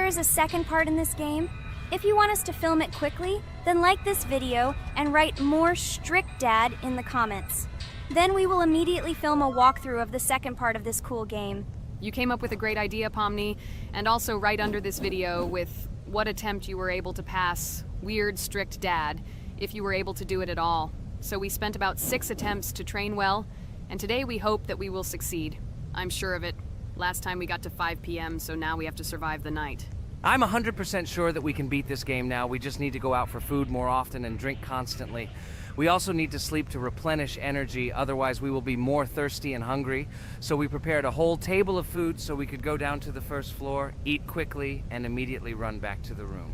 is a second part in this game? If you want us to film it quickly, then like this video and write "more strict dad" in the comments. Then we will immediately film a walkthrough of the second part of this cool game. You came up with a great idea, Pomni, and also right under this video with what attempt you were able to pass weird strict dad, if you were able to do it at all. So we spent about 6 attempts to train well, and today we hope that we will succeed. I'm sure of it. Last time we got to 5 p.m., so now we have to survive the night. I'm 100% sure that we can beat this game now. We just need to go out for food more often and drink constantly. We also need to sleep to replenish energy, otherwise we will be more thirsty and hungry. So we prepared a whole table of food so we could go down to the first floor, eat quickly, and immediately run back to the room.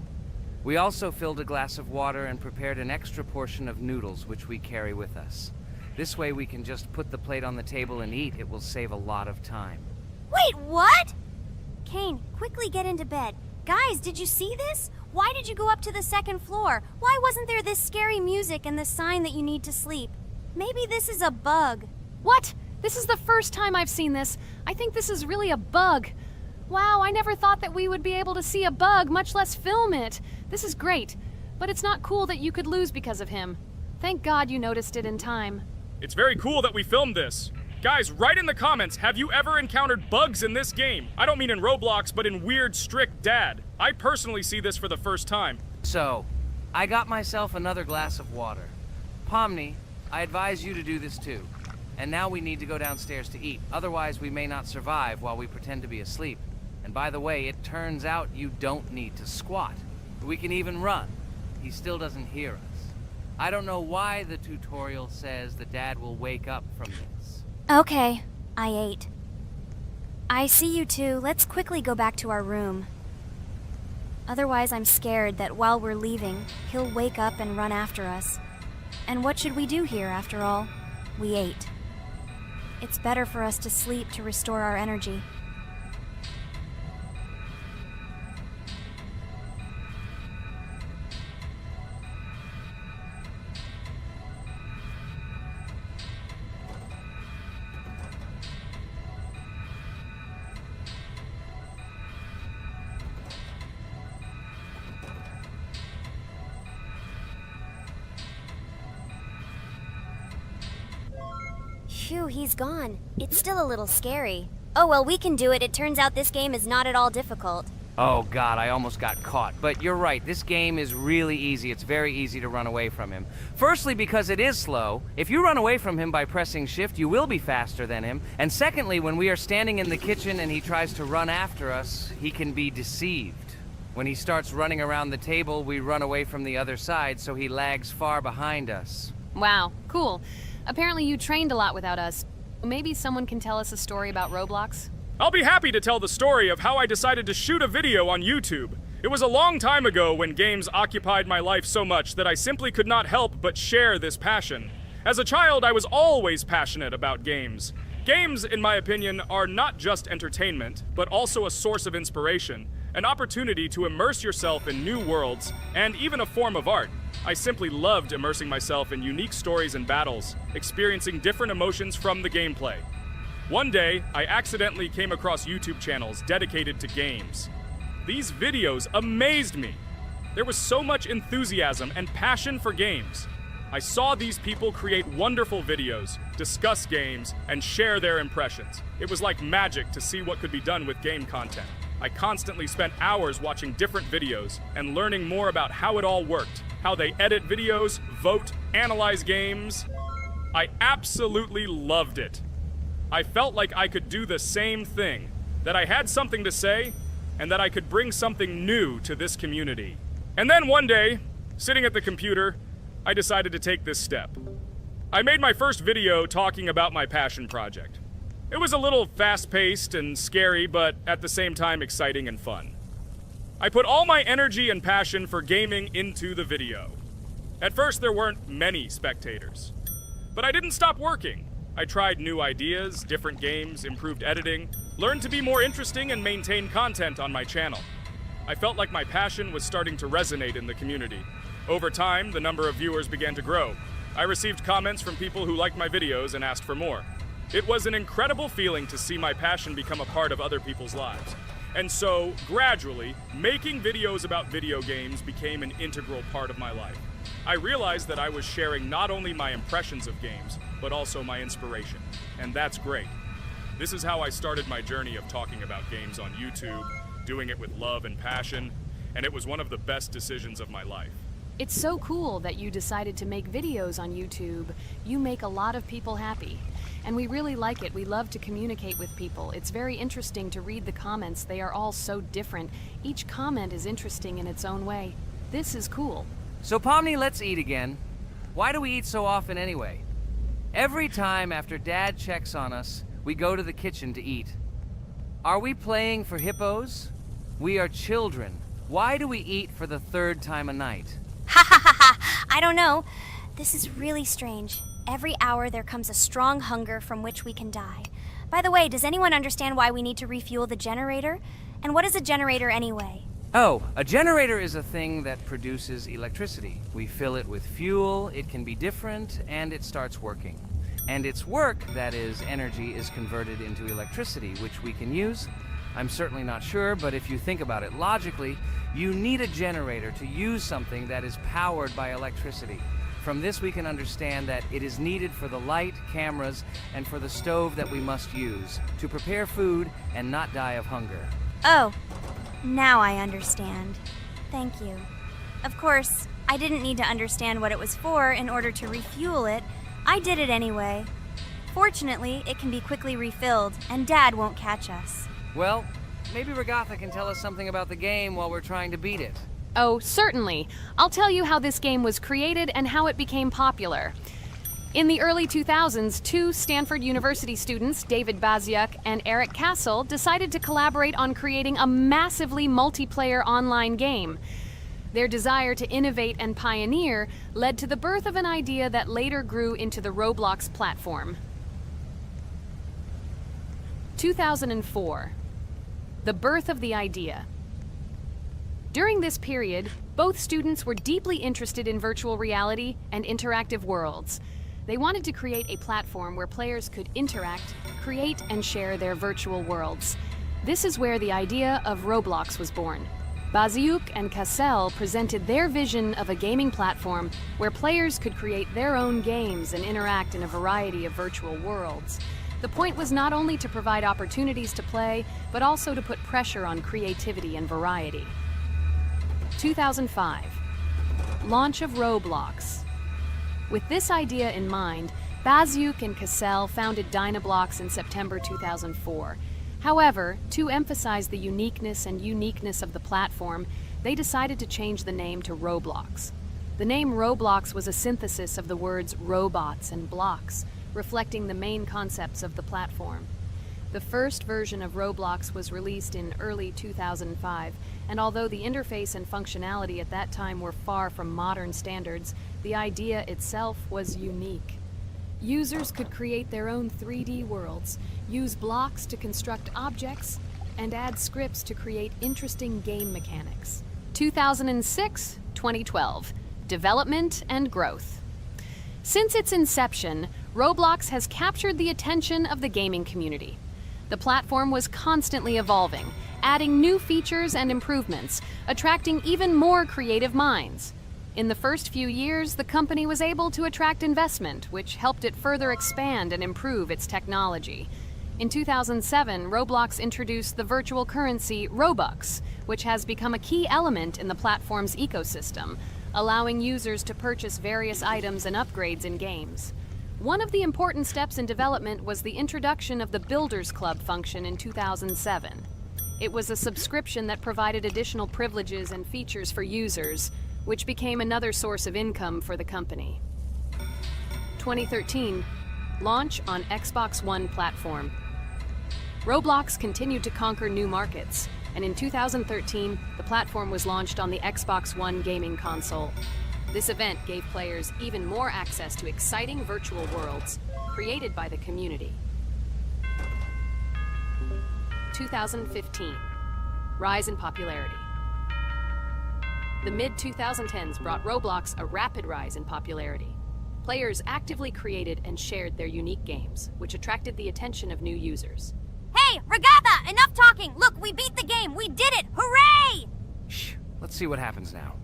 We also filled a glass of water and prepared an extra portion of noodles, which we carry with us. This way we can just put the plate on the table and eat. It will save a lot of time. Wait, what? Kane, quickly get into bed. Guys, did you see this? Why did you go up to the second floor? Why wasn't there this scary music and the sign that you need to sleep? Maybe this is a bug. What? This is the first time I've seen this. I think this is really a bug. Wow, I never thought that we would be able to see a bug, much less film it. This is great, but it's not cool that you could lose because of him. Thank God you noticed it in time. It's very cool that we filmed this. Guys, write in the comments, have you ever encountered bugs in this game? I don't mean in Roblox, but in Weird Strict Dad. I personally see this for the first time. So, I got myself another glass of water. Pomni, I advise you to do this too. And now we need to go downstairs to eat. Otherwise, we may not survive while we pretend to be asleep. And by the way, it turns out you don't need to squat. We can even run. He still doesn't hear us. I don't know why the tutorial says that Dad will wake up from this. Okay, I ate. I see you two. Let's quickly go back to our room. Otherwise, I'm scared that while we're leaving, he'll wake up and run after us. And what should we do here, after all? We ate. It's better for us to sleep to restore our energy. Phew, he's gone. It's still a little scary. Oh well, we can do it. It turns out this game is not at all difficult. Oh God, I almost got caught. But you're right, this game is really easy. It's very easy to run away from him. Firstly, because it is slow. If you run away from him by pressing shift, you will be faster than him. And secondly, when we are standing in the kitchen and he tries to run after us, he can be deceived. When he starts running around the table, we run away from the other side, so he lags far behind us. Wow, cool. Apparently you trained a lot without us. Maybe someone can tell us a story about Roblox? I'll be happy to tell the story of how I decided to shoot a video on YouTube. It was a long time ago when games occupied my life so much that I simply could not help but share this passion. As a child, I was always passionate about games. Games, in my opinion, are not just entertainment, but also a source of inspiration, an opportunity to immerse yourself in new worlds, and even a form of art. I simply loved immersing myself in unique stories and battles, experiencing different emotions from the gameplay. One day, I accidentally came across YouTube channels dedicated to games. These videos amazed me. There was so much enthusiasm and passion for games. I saw these people create wonderful videos, discuss games, and share their impressions. It was like magic to see what could be done with game content. I constantly spent hours watching different videos and learning more about how it all worked, how they edit videos, vote, analyze games. I absolutely loved it. I felt like I could do the same thing, that I had something to say, and that I could bring something new to this community. And then one day, sitting at the computer, I decided to take this step. I made my first video talking about my passion project. It was a little fast-paced and scary, but at the same time exciting and fun. I put all my energy and passion for gaming into the video. At first, there weren't many spectators. But I didn't stop working. I tried new ideas, different games, improved editing, learned to be more interesting, and maintain content on my channel. I felt like my passion was starting to resonate in the community. Over time, the number of viewers began to grow. I received comments from people who liked my videos and asked for more. It was an incredible feeling to see my passion become a part of other people's lives. And so, gradually, making videos about video games became an integral part of my life. I realized that I was sharing not only my impressions of games, but also my inspiration. And that's great. This is how I started my journey of talking about games on YouTube, doing it with love and passion, and it was one of the best decisions of my life. It's so cool that you decided to make videos on YouTube. You make a lot of people happy. And we really like it. We love to communicate with people. It's very interesting to read the comments. They are all so different. Each comment is interesting in its own way. This is cool. So Pomni, let's eat again. Why do we eat so often anyway? Every time after Dad checks on us, we go to the kitchen to eat. Are we playing for hippos? We are children. Why do we eat for the third time a night? Ha ha ha ha! I don't know. This is really strange. Every hour there comes a strong hunger from which we can die. By the way, does anyone understand why we need to refuel the generator? And what is a generator anyway? Oh, a generator is a thing that produces electricity. We fill it with fuel, it can be different, and it starts working. And its work, that is, energy, is converted into electricity, which we can use. I'm certainly not sure, but if you think about it logically, you need a generator to use something that is powered by electricity. From this we can understand that it is needed for the light, cameras, and for the stove that we must use, to prepare food and not die of hunger. Oh, now I understand. Thank you. Of course, I didn't need to understand what it was for in order to refuel it. I did it anyway. Fortunately, it can be quickly refilled, and Dad won't catch us. Well, maybe Regatha can tell us something about the game while we're trying to beat it. Oh, certainly. I'll tell you how this game was created and how it became popular. In the early 2000s, two Stanford University students, David Baziuk and Eric Castle, decided to collaborate on creating a massively multiplayer online game. Their desire to innovate and pioneer led to the birth of an idea that later grew into the Roblox platform. 2004. The birth of the idea. During this period, both students were deeply interested in virtual reality and interactive worlds. They wanted to create a platform where players could interact, create, and share their virtual worlds. This is where the idea of Roblox was born. Baziuk and Cassell presented their vision of a gaming platform where players could create their own games and interact in a variety of virtual worlds. The point was not only to provide opportunities to play, but also to put pressure on creativity and variety. 2005. Launch of Roblox. With this idea in mind, Baziuk and Cassell founded Dynablox in September 2004. However, to emphasize the uniqueness of the platform, they decided to change the name to Roblox. The name Roblox was a synthesis of the words robots and blocks, reflecting the main concepts of the platform. The first version of Roblox was released in early 2005, and although the interface and functionality at that time were far from modern standards, the idea itself was unique. Users could create their own 3D worlds, use blocks to construct objects, and add scripts to create interesting game mechanics. 2006-2012. Development and growth. Since its inception, Roblox has captured the attention of the gaming community. The platform was constantly evolving, adding new features and improvements, attracting even more creative minds. In the first few years, the company was able to attract investment, which helped it further expand and improve its technology. In 2007, Roblox introduced the virtual currency Robux, which has become a key element in the platform's ecosystem, allowing users to purchase various items and upgrades in games. One of the important steps in development was the introduction of the Builders Club function in 2007. It was a subscription that provided additional privileges and features for users, which became another source of income for the company. 2013, launch on Xbox One platform. Roblox continued to conquer new markets, and in 2013, the platform was launched on the Xbox One gaming console. This event gave players even more access to exciting virtual worlds created by the community. 2015, rise in popularity. The mid-2010s brought Roblox a rapid rise in popularity. Players actively created and shared their unique games, which attracted the attention of new users. Hey, Regatha, enough talking! Look, we beat the game! We did it! Hooray! Shh, let's see what happens now.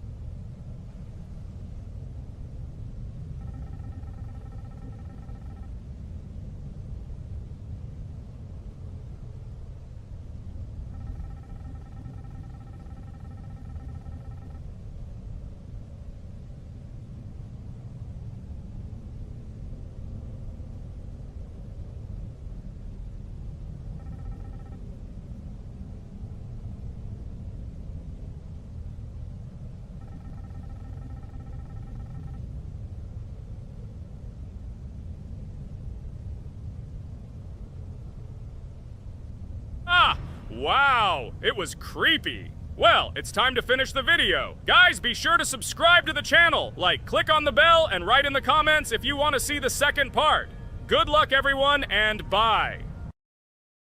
Ah, wow, it was creepy. Well, it's time to finish the video. Guys, be sure to subscribe to the channel. Like, click on the bell and write in the comments if you want to see the second part. Good luck, everyone, and bye.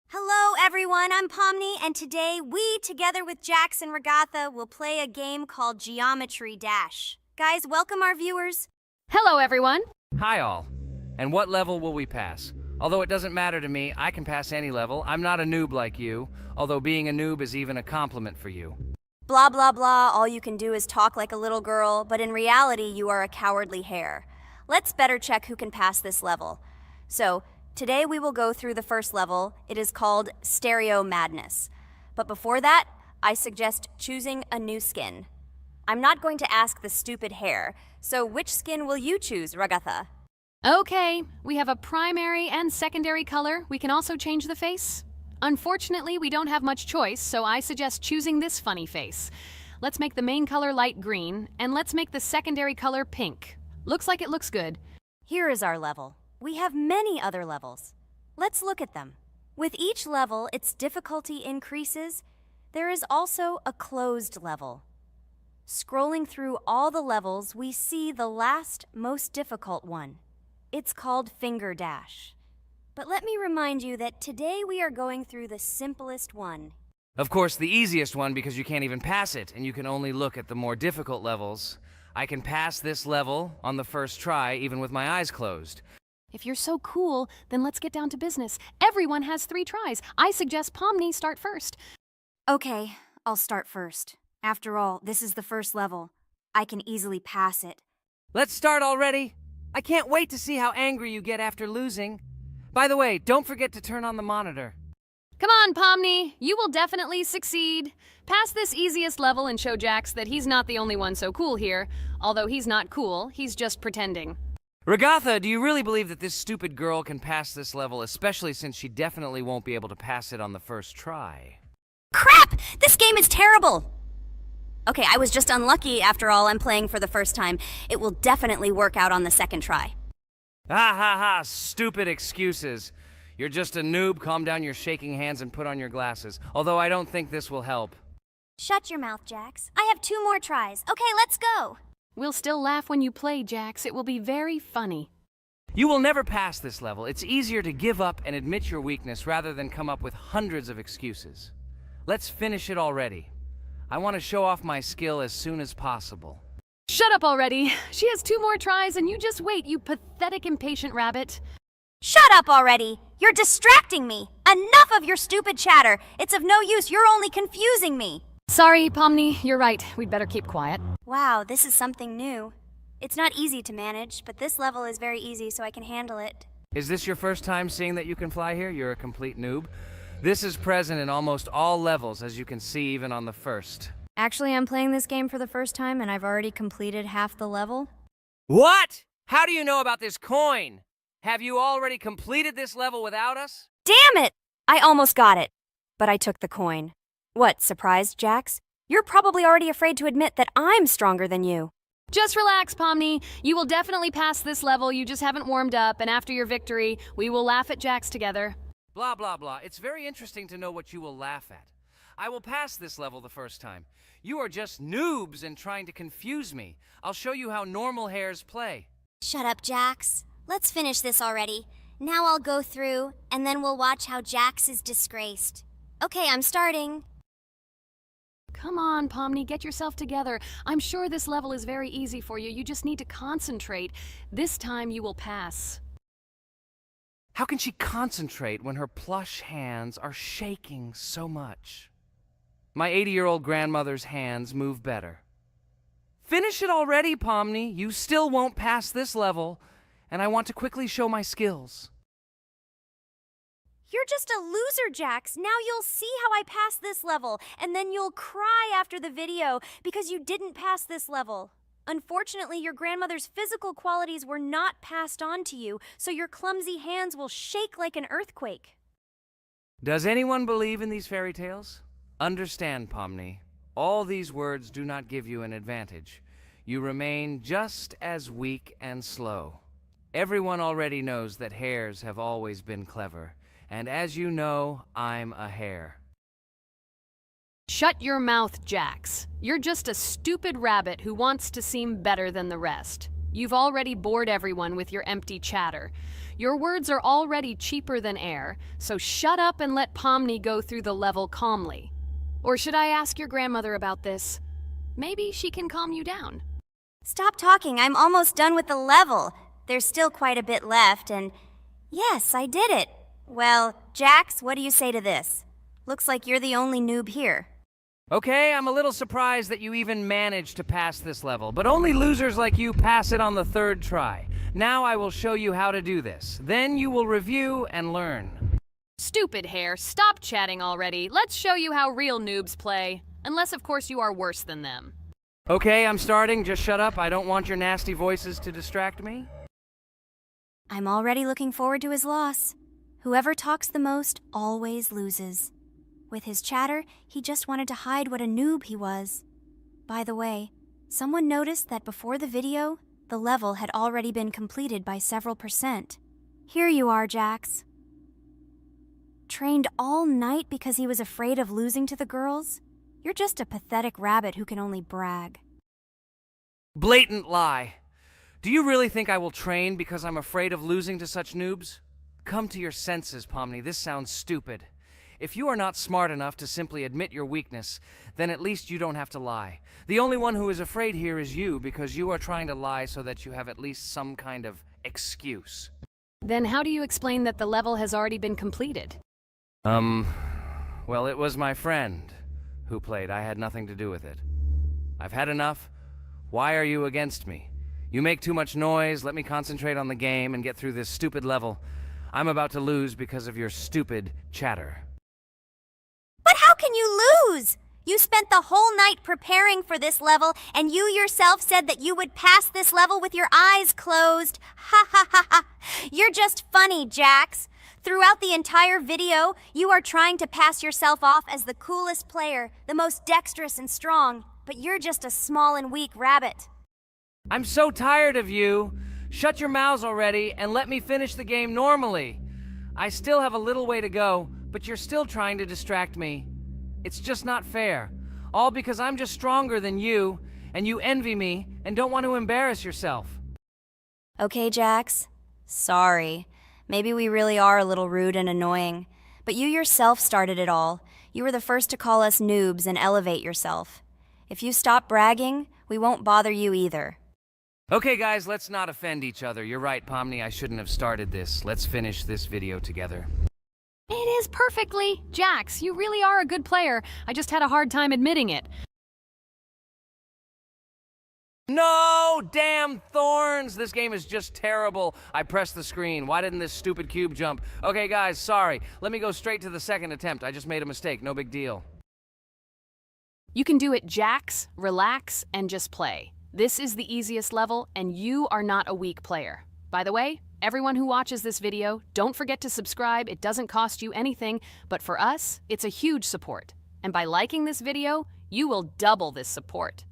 Hello, everyone. I'm Pomni, and today we, together with Jax and Regatha, will play a game called Geometry Dash. Guys, welcome our viewers. Hello, everyone. Hi all. And what level will we pass? Although it doesn't matter to me, I can pass any level. I'm not a noob like you, although being a noob is even a compliment for you. Blah, blah, blah. All you can do is talk like a little girl, but in reality, you are a cowardly hare. Let's better check who can pass this level. So, today we will go through the first level. It is called Stereo Madness. But before that, I suggest choosing a new skin. I'm not going to ask the stupid hare, so which skin will you choose, Regatha? Okay, we have a primary and secondary color. We can also change the face. Unfortunately, we don't have much choice, so I suggest choosing this funny face. Let's make the main color light green, and let's make the secondary color pink. Looks like it looks good. Here is our level. We have many other levels. Let's look at them. With each level, its difficulty increases. There is also a closed level. Scrolling through all the levels, we see the last, most difficult one. It's called Finger Dash. But let me remind you that today we are going through the simplest one. Of course, the easiest one because you can't even pass it, and you can only look at the more difficult levels. I can pass this level on the first try, even with my eyes closed. If you're so cool, then let's get down to business. Everyone has 3 tries. I suggest Pomni start first. Okay, I'll start first. After all, this is the first level. I can easily pass it. Let's start already! I can't wait to see how angry you get after losing. By the way, don't forget to turn on the monitor. Come on, Pomni. You will definitely succeed. Pass this easiest level and show Jax that he's not the only one so cool here. Although he's not cool, he's just pretending. Regatha, do you really believe that this stupid girl can pass this level, especially since she definitely won't be able to pass it on the first try? Crap! This game is terrible! Okay, I was just unlucky. After all, I'm playing for the first time. It will definitely work out on the second try. Ha ha ha, stupid excuses. You're just a noob, calm down your shaking hands and put on your glasses. Although I don't think this will help. Shut your mouth, Jax. I have 2 more tries. Okay, let's go! We'll still laugh when you play, Jax. It will be very funny. You will never pass this level. It's easier to give up and admit your weakness rather than come up with hundreds of excuses. Let's finish it already. I want to show off my skill as soon as possible. Shut up already. She has 2 more tries and you just wait, you pathetic impatient rabbit. Shut up already! You're distracting me! Enough of your stupid chatter! It's of no use, you're only confusing me! Sorry, Pomni, you're right. We'd better keep quiet. Wow, this is something new. It's not easy to manage, but this level is very easy, so I can handle it. Is this your first time seeing that you can fly here? You're a complete noob. This is present in almost all levels, as you can see even on the first. Actually, I'm playing this game for the first time, and I've already completed half the level. What? How do you know about this coin? Have you already completed this level without us? Damn it! I almost got it, but I took the coin. What, surprised, Jax? You're probably already afraid to admit that I'm stronger than you. Just relax, Pomni. You will definitely pass this level, you just haven't warmed up, and after your victory, we will laugh at Jax together. Blah, blah, blah. It's very interesting to know what you will laugh at. I will pass this level the first time. You are just noobs and trying to confuse me. I'll show you how normal hares play. Shut up, Jax. Let's finish this already. Now I'll go through, and then we'll watch how Jax is disgraced. Okay, I'm starting. Come on, Pomni, get yourself together. I'm sure this level is very easy for you. You just need to concentrate. This time you will pass. How can she concentrate when her plush hands are shaking so much? My 80-year-old grandmother's hands move better. Finish it already, Pomni. You still won't pass this level, and I want to quickly show my skills. You're just a loser, Jax. Now you'll see how I pass this level, and then you'll cry after the video because you didn't pass this level. Unfortunately, your grandmother's physical qualities were not passed on to you, so your clumsy hands will shake like an earthquake. Does anyone believe in these fairy tales? Understand, Pomni. All these words do not give you an advantage. You remain just as weak and slow. Everyone already knows that hares have always been clever. And as you know, I'm a hare. Shut your mouth, Jax. You're just a stupid rabbit who wants to seem better than the rest. You've already bored everyone with your empty chatter. Your words are already cheaper than air, so shut up and let Pomni go through the level calmly. Or should I ask your grandmother about this? Maybe she can calm you down. Stop talking. I'm almost done with the level. There's still quite a bit left, and yes, I did it. Well, Jax, what do you say to this? Looks like you're the only noob here. Okay, I'm a little surprised that you even managed to pass this level, but only losers like you pass it on the third try. Now I will show you how to do this. Then you will review and learn. Stupid hare, stop chatting already. Let's show you how real noobs play. Unless, of course, you are worse than them. Okay, I'm starting. Just shut up. I don't want your nasty voices to distract me. I'm already looking forward to his loss. Whoever talks the most always loses. With his chatter, he just wanted to hide what a noob he was. By the way, someone noticed that before the video, the level had already been completed by several %. Here you are, Jax. Trained all night because he was afraid of losing to the girls? You're just a pathetic rabbit who can only brag. Blatant lie. Do you really think I will train because I'm afraid of losing to such noobs? Come to your senses, Pomni. This sounds stupid. If you are not smart enough to simply admit your weakness, then at least you don't have to lie. The only one who is afraid here is you, because you are trying to lie so that you have at least some kind of excuse. Then how do you explain that the level has already been completed? Well, it was my friend who played. I had nothing to do with it. I've had enough. Why are you against me? You make too much noise. Let me concentrate on the game and get through this stupid level. I'm about to lose because of your stupid chatter. But how can you lose? You spent the whole night preparing for this level, and you yourself said that you would pass this level with your eyes closed. Ha ha ha ha. You're just funny, Jax. Throughout the entire video, you are trying to pass yourself off as the coolest player, the most dexterous and strong, but you're just a small and weak rabbit. I'm so tired of you. Shut your mouths already and let me finish the game normally. I still have a little way to go, but you're still trying to distract me. It's just not fair. All because I'm just stronger than you, and you envy me and don't want to embarrass yourself. Okay, Jax. Sorry. Maybe we really are a little rude and annoying. But you yourself started it all. You were the first to call us noobs and elevate yourself. If you stop bragging, we won't bother you either. Okay, guys, let's not offend each other. You're right, Pomni, I shouldn't have started this. Let's finish this video together. It is perfectly. Jax, you really are a good player. I just had a hard time admitting it. No! Damn thorns! This game is just terrible. I pressed the screen. Why didn't this stupid cube jump? Okay, guys, sorry. Let me go straight to the second attempt. I just made a mistake. No big deal. You can do it, Jax, relax, and just play. This is the easiest level, and you are not a weak player. By the way, everyone who watches this video, don't forget to subscribe. It doesn't cost you anything, but for us, it's a huge support. And by liking this video, you will double this support.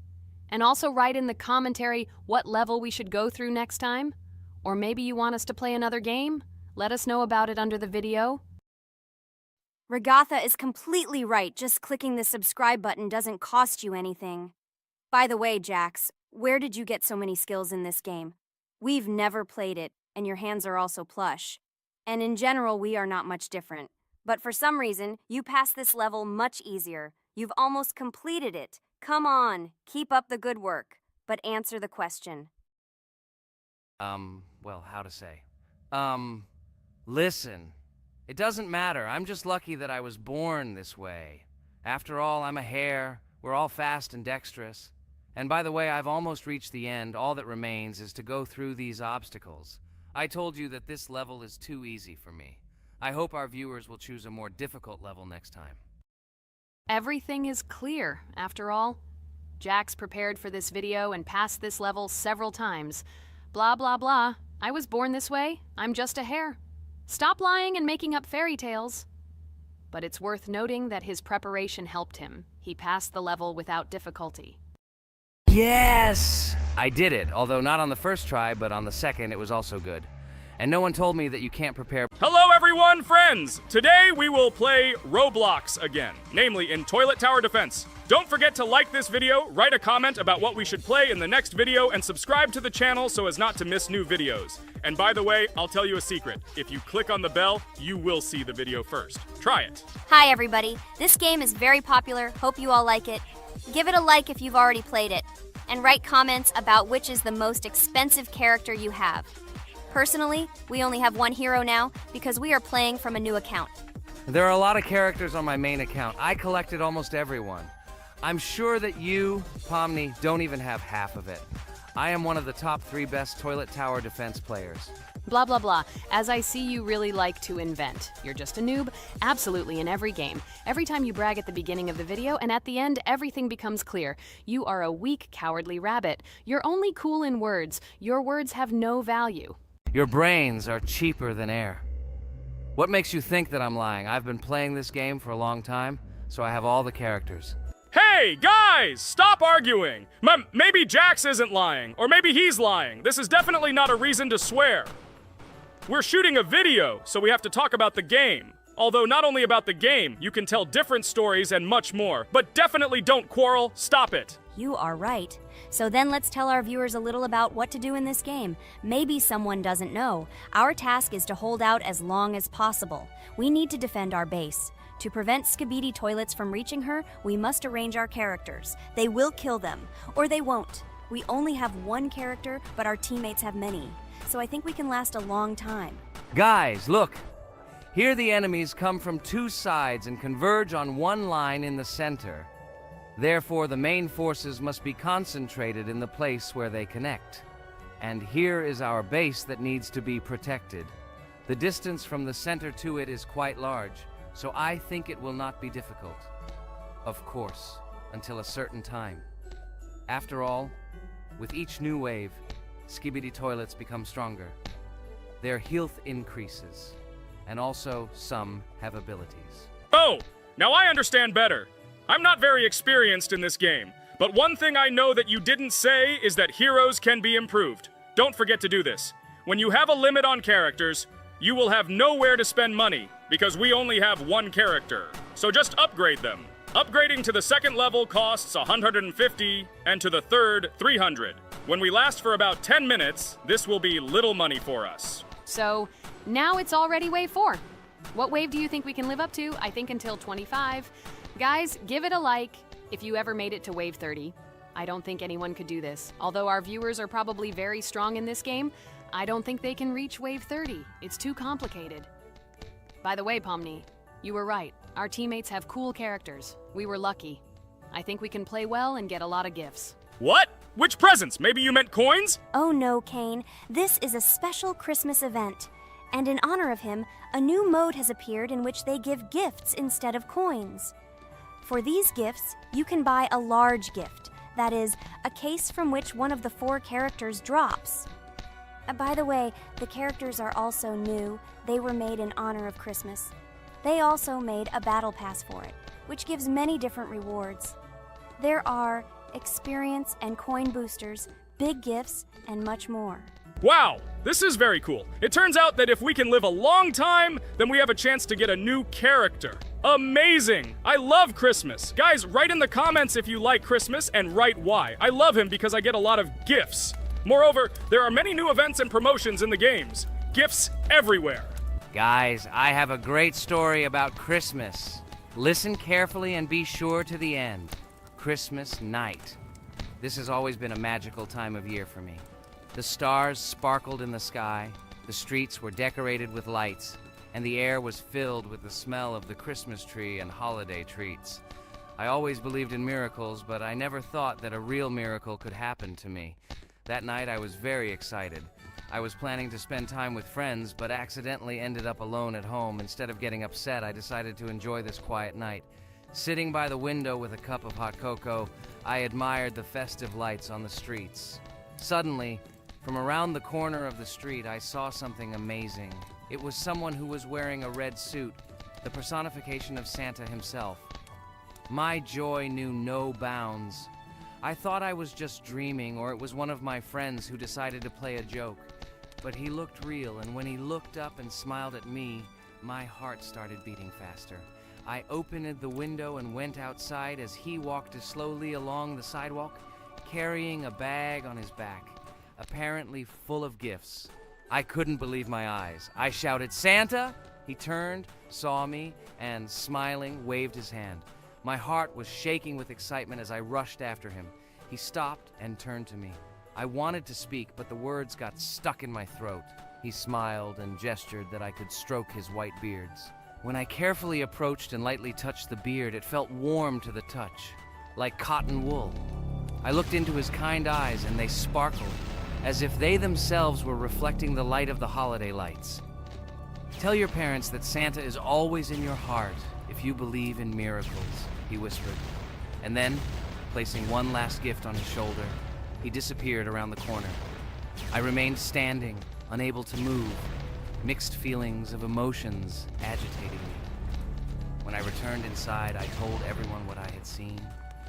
And also write in the commentary what level we should go through next time. Or maybe you want us to play another game? Let us know about it under the video. Regatha is completely right. Just clicking the subscribe button doesn't cost you anything. By the way, Jax, where did you get so many skills in this game? We've never played it, and your hands are also plush. And in general, we are not much different. But for some reason, you passed this level much easier. You've almost completed it. Come on, keep up the good work, but answer the question. Well, how to say? Listen, it doesn't matter. I'm just lucky that I was born this way. After all, I'm a hare. We're all fast and dexterous. And by the way, I've almost reached the end. All that remains is to go through these obstacles. I told you that this level is too easy for me. I hope our viewers will choose a more difficult level next time. Everything is clear, after all. Jax prepared for this video and passed this level several times. Blah, blah, blah. I was born this way. I'm just a hare. Stop lying and making up fairy tales. But it's worth noting that his preparation helped him. He passed the level without difficulty. Yes! I did it, although not on the first try, but on the second it was also good. And no one told me that you can't prepare. Hello everyone, friends! Today we will play Roblox again, namely in Toilet Tower Defense. Don't forget to like this video, write a comment about what we should play in the next video, and subscribe to the channel so as not to miss new videos. And by the way, I'll tell you a secret. If you click on the bell, you will see the video first. Try it. Hi, everybody. This game is very popular. Hope you all like it. Give it a like if you've already played it. And write comments about which is the most expensive character you have. Personally, we only have one hero now because we are playing from a new account. There are a lot of characters on my main account. I collected almost everyone. I'm sure that you, Pomni, don't even have half of it. I am one of the top 3 best Toilet Tower Defense players. Blah, blah, blah. As I see you really like to invent. You're just a noob? Absolutely, in every game. Every time you brag at the beginning of the video, and at the end, everything becomes clear. You are a weak, cowardly rabbit. You're only cool in words. Your words have no value. Your brains are cheaper than air. What makes you think that I'm lying? I've been playing this game for a long time, so I have all the characters. Hey, guys! Stop arguing! Maybe Jax isn't lying, or maybe he's lying. This is definitely not a reason to swear. We're shooting a video, so we have to talk about the game. Although not only about the game, you can tell different stories and much more. But definitely don't quarrel. Stop it. You are right. So then let's tell our viewers a little about what to do in this game. Maybe someone doesn't know. Our task is to hold out as long as possible. We need to defend our base. To prevent Skibidi Toilets from reaching her, we must arrange our characters. They will kill them, or they won't. We only have one character, but our teammates have many. So I think we can last a long time. Guys, look! Here the enemies come from 2 sides and converge on one line in the center. Therefore, the main forces must be concentrated in the place where they connect. And here is our base that needs to be protected. The distance from the center to it is quite large, so I think it will not be difficult. Of course, until a certain time. After all, with each new wave, Skibidi Toilets become stronger. Their health increases, and also some have abilities. Oh, now I understand better. I'm not very experienced in this game, but one thing I know that you didn't say is that heroes can be improved. Don't forget to do this. When you have a limit on characters, you will have nowhere to spend money, because we only have one character. So just upgrade them. Upgrading to the 2nd level costs 150, and to the 3rd, 300. When we last for about 10 minutes, this will be little money for us. So, now it's already wave 4. What wave do you think we can live up to? I think until 25. Guys, give it a like if you ever made it to wave 30. I don't think anyone could do this. Although our viewers are probably very strong in this game, I don't think they can reach wave 30. It's too complicated. By the way, Pomni, you were right. Our teammates have cool characters. We were lucky. I think we can play well and get a lot of gifts. What? Which presents? Maybe you meant coins? Oh no, Kane. This is a special Christmas event. And in honor of him, a new mode has appeared in which they give gifts instead of coins. For these gifts, you can buy a large gift. That is, a case from which one of the 4 characters drops. By the way, the characters are also new. They were made in honor of Christmas. They also made a battle pass for it, which gives many different rewards. There are experience and coin boosters, big gifts, and much more. Wow, this is very cool. It turns out that if we can live a long time, then we have a chance to get a new character. Amazing! I love Christmas. Guys, write in the comments if you like Christmas and write why. I love him because I get a lot of gifts. Moreover, there are many new events and promotions in the games. Gifts everywhere. Guys, I have a great story about Christmas. Listen carefully and be sure to the end. Christmas night. This has always been a magical time of year for me. The stars sparkled in the sky, The streets were decorated with lights, and the air was filled with the smell of the Christmas tree and holiday treats. I always believed in miracles, but I never thought that a real miracle could happen to me. That night I was very excited. I was planning to spend time with friends, but accidentally ended up alone at home. Instead of getting upset, I decided to enjoy this quiet night. Sitting by the window with a cup of hot cocoa, I admired the festive lights on the streets. Suddenly, from around the corner of the street, I saw something amazing. It was someone who was wearing a red suit, the personification of Santa himself. My joy knew no bounds. I thought I was just dreaming, or it was one of my friends who decided to play a joke. But he looked real, and when he looked up and smiled at me, my heart started beating faster. I opened the window and went outside as he walked slowly along the sidewalk, carrying a bag on his back, apparently full of gifts. I couldn't believe my eyes. I shouted, "Santa!" He turned, saw me, and smiling, waved his hand. My heart was shaking with excitement as I rushed after him. He stopped and turned to me. I wanted to speak, but the words got stuck in my throat. He smiled and gestured that I could stroke his white beards. When I carefully approached and lightly touched the beard, it felt warm to the touch, like cotton wool. I looked into his kind eyes, and they sparkled, as if they themselves were reflecting the light of the holiday lights. "Tell your parents that Santa is always in your heart if you believe in miracles," he whispered. And then, placing one last gift on his shoulder, he disappeared around the corner. I remained standing, unable to move, mixed feelings of emotions agitating me. When I returned inside, I told everyone what I had seen.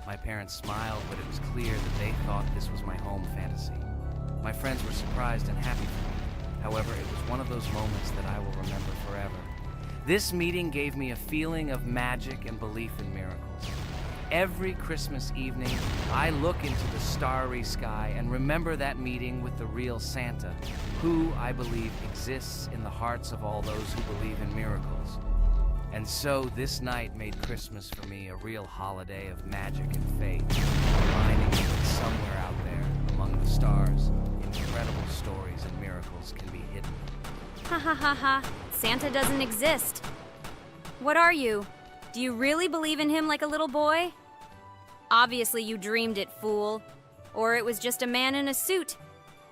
My parents smiled, but it was clear that they thought this was my home fantasy. My friends were surprised and happy for me. However, it was one of those moments that I will remember forever. This meeting gave me a feeling of magic and belief in miracles. Every Christmas evening, I look into the starry sky and remember that meeting with the real Santa, who, I believe, exists in the hearts of all those who believe in miracles. And so this night made Christmas for me a real holiday of magic and faith, reminding me that somewhere out there, among the stars, incredible stories and miracles can be hidden. Ha ha ha ha. Santa doesn't exist. What are you? Do you really believe in him like a little boy? Obviously you dreamed it, fool. Or it was just a man in a suit.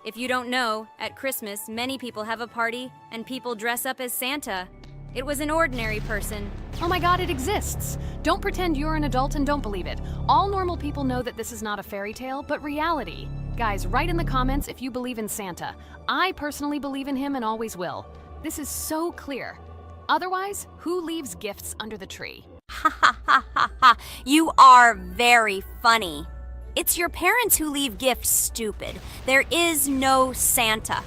If you don't know, at Christmas, many people have a party and people dress up as Santa. It was an ordinary person. Oh my god, it exists! Don't pretend you're an adult and don't believe it. All normal people know that this is not a fairy tale, but reality. Guys, write in the comments if you believe in Santa. I personally believe in him and always will. This is so clear. Otherwise, who leaves gifts under the tree? Ha ha ha ha ha. You are very funny. It's your parents who leave gifts, stupid. There is no Santa.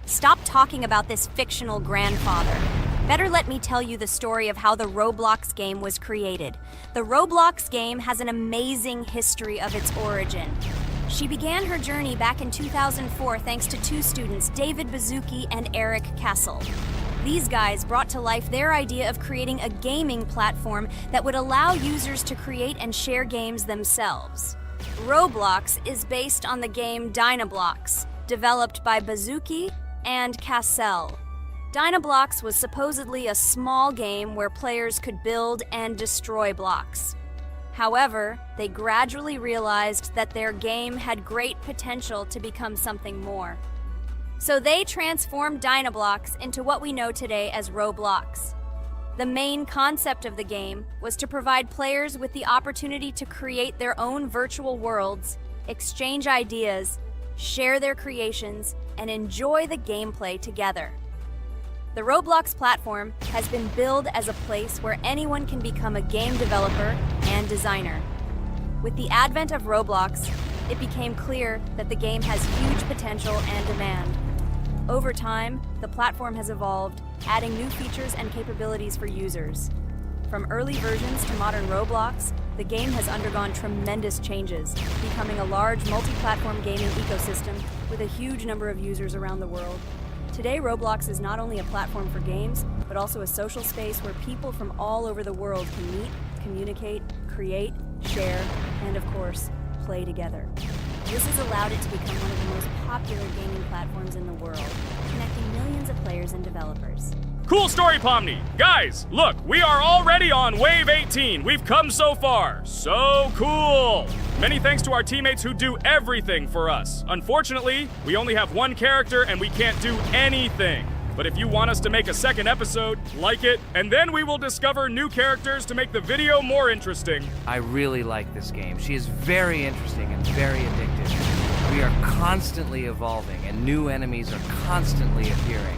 Stop talking about this fictional grandfather. Better let me tell you the story of how the Roblox game was created. The Roblox game has an amazing history of its origin. She began her journey back in 2004 thanks to two students, David Bazuki and Eric Castle. These guys brought to life their idea of creating a gaming platform that would allow users to create and share games themselves. Roblox is based on the game Dynablox, developed by Bazuki and Cassell. Dynablox was supposedly a small game where players could build and destroy blocks. However, they gradually realized that their game had great potential to become something more. So they transformed Dynablox into what we know today as Roblox. The main concept of the game was to provide players with the opportunity to create their own virtual worlds, exchange ideas, share their creations, and enjoy the gameplay together. The Roblox platform has been billed as a place where anyone can become a game developer and designer. With the advent of Roblox, it became clear that the game has huge potential and demand. Over time, the platform has evolved, adding new features and capabilities for users. From early versions to modern Roblox, the game has undergone tremendous changes, becoming a large multi-platform gaming ecosystem with a huge number of users around the world. Today, Roblox is not only a platform for games, but also a social space where people from all over the world can meet, communicate, create, share, and of course, play together. This has allowed it to become one of the most popular gaming platforms in the world, connecting millions of players and developers. Cool story, Pomni. Guys, look, we are already on Wave 18. We've come so far. So cool. Many thanks to our teammates who do everything for us. Unfortunately, we only have one character and we can't do anything. But if you want us to make a second episode, like it, and then we will discover new characters to make the video more interesting. I really like this game. She is very interesting and very addictive. We are constantly evolving and new enemies are constantly appearing.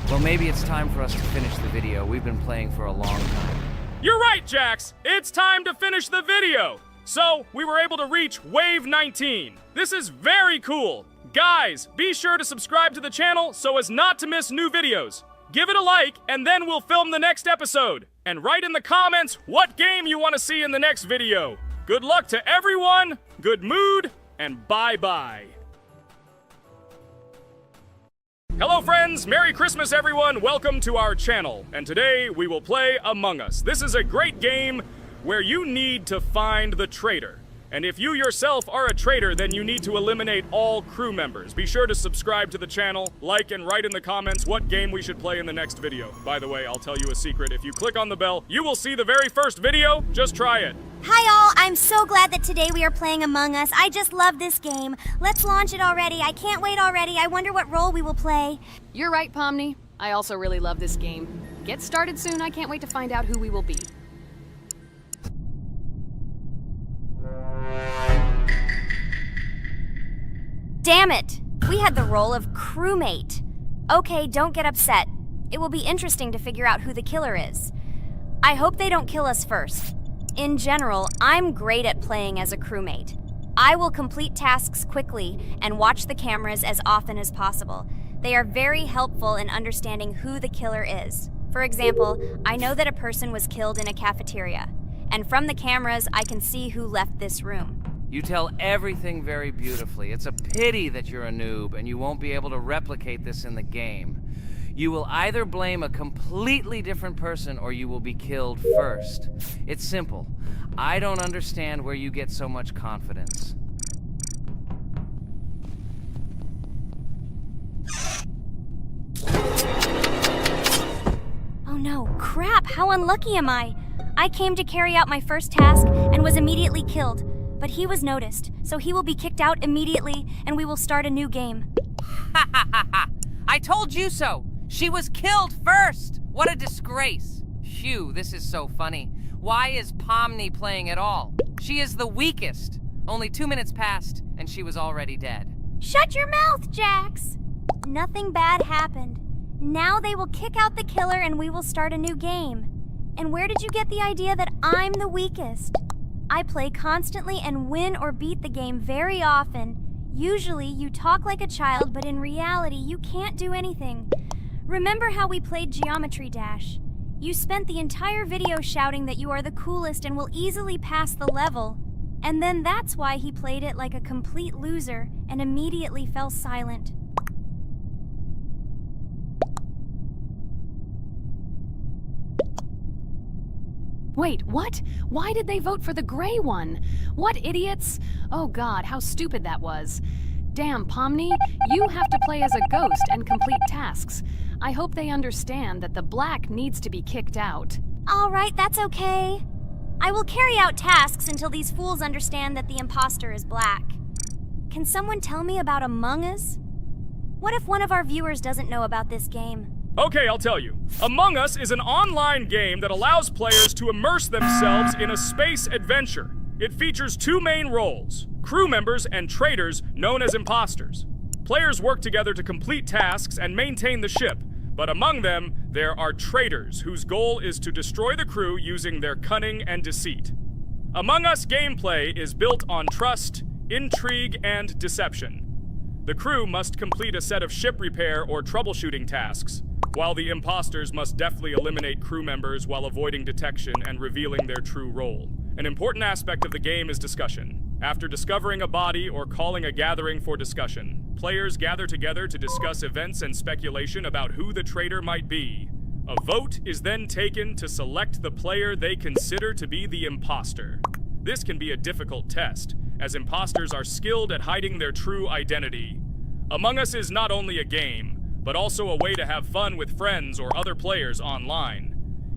Well, maybe it's time for us to finish the video. We've been playing for a long time. You're right, Jax. It's time to finish the video. So, we were able to reach Wave 19. This is very cool. Guys, be sure to subscribe to the channel so as not to miss new videos. Give it a like, and then we'll film the next episode. And write in the comments what game you want to see in the next video. Good luck to everyone, good mood, and bye-bye. Hello friends, Merry Christmas everyone, welcome to our channel. And today we will play Among Us. This is a great game where you need to find the traitor. And if you yourself are a traitor, then you need to eliminate all crew members. Be sure to subscribe to the channel, like and write in the comments what game we should play in the next video. By the way, I'll tell you a secret. If you click on the bell, you will see the very first video. Just try it. Hi all, I'm so glad that today we are playing Among Us. I just love this game. Let's launch it already. I can't wait already. I wonder what role we will play. You're right, Pomni. I also really love this game. Get started soon. I can't wait to find out who we will be. Damn it! We had the role of crewmate. Okay, don't get upset. It will be interesting to figure out who the killer is. I hope they don't kill us first. In general, I'm great at playing as a crewmate. I will complete tasks quickly and watch the cameras as often as possible. They are very helpful in understanding who the killer is. For example, I know that a person was killed in a cafeteria, and from the cameras, I can see who left this room. You tell everything very beautifully. It's a pity that you're a noob and you won't be able to replicate this in the game. You will either blame a completely different person or you will be killed first. It's simple. I don't understand where you get so much confidence. Oh no, crap, how unlucky am I? I came to carry out my first task and was immediately killed. But he was noticed, so he will be kicked out immediately, and we will start a new game. Ha ha ha ha! I told you so! She was killed first! What a disgrace! Phew, this is so funny. Why is Pomni playing at all? She is the weakest. Only 2 minutes passed, and she was already dead. Shut your mouth, Jax! Nothing bad happened. Now they will kick out the killer and we will start a new game. And where did you get the idea that I'm the weakest? I play constantly and win or beat the game very often. Usually, you talk like a child, but in reality, you can't do anything. Remember how we played Geometry Dash? You spent the entire video shouting that you are the coolest and will easily pass the level. And then that's why he played it like a complete loser and immediately fell silent. Wait, what? Why did they vote for the gray one? What idiots? Oh god, how stupid that was. Damn, Pomni, you have to play as a ghost and complete tasks. I hope they understand that the black needs to be kicked out. All right, that's okay. I will carry out tasks until these fools understand that the imposter is black. Can someone tell me about Among Us? What if one of our viewers doesn't know about this game? Okay, I'll tell you. Among Us is an online game that allows players to immerse themselves in a space adventure. It features two main roles, crew members and traitors known as imposters. Players work together to complete tasks and maintain the ship, but among them, there are traitors whose goal is to destroy the crew using their cunning and deceit. Among Us gameplay is built on trust, intrigue, and deception. The crew must complete a set of ship repair or troubleshooting tasks, while the imposters must deftly eliminate crew members while avoiding detection and revealing their true role. An important aspect of the game is discussion. After discovering a body or calling a gathering for discussion, players gather together to discuss events and speculation about who the traitor might be. A vote is then taken to select the player they consider to be the imposter. This can be a difficult test, as imposters are skilled at hiding their true identity. Among Us is not only a game, but also a way to have fun with friends or other players online.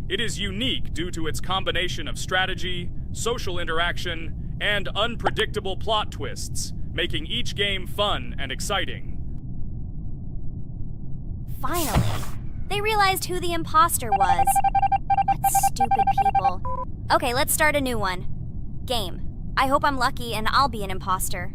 It is unique due to its combination of strategy, social interaction, and unpredictable plot twists, making each game fun and exciting. Finally, they realized who the imposter was. What stupid people. Okay, let's start a new one. Game. I hope I'm lucky and I'll be an imposter.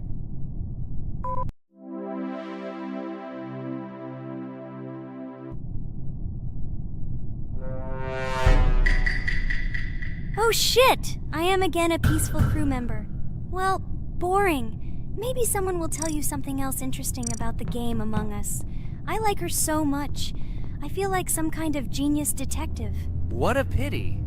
Oh shit! I am again a peaceful crew member. Well, boring. Maybe someone will tell you something else interesting about the game Among Us. I like her so much. I feel like some kind of genius detective. What a pity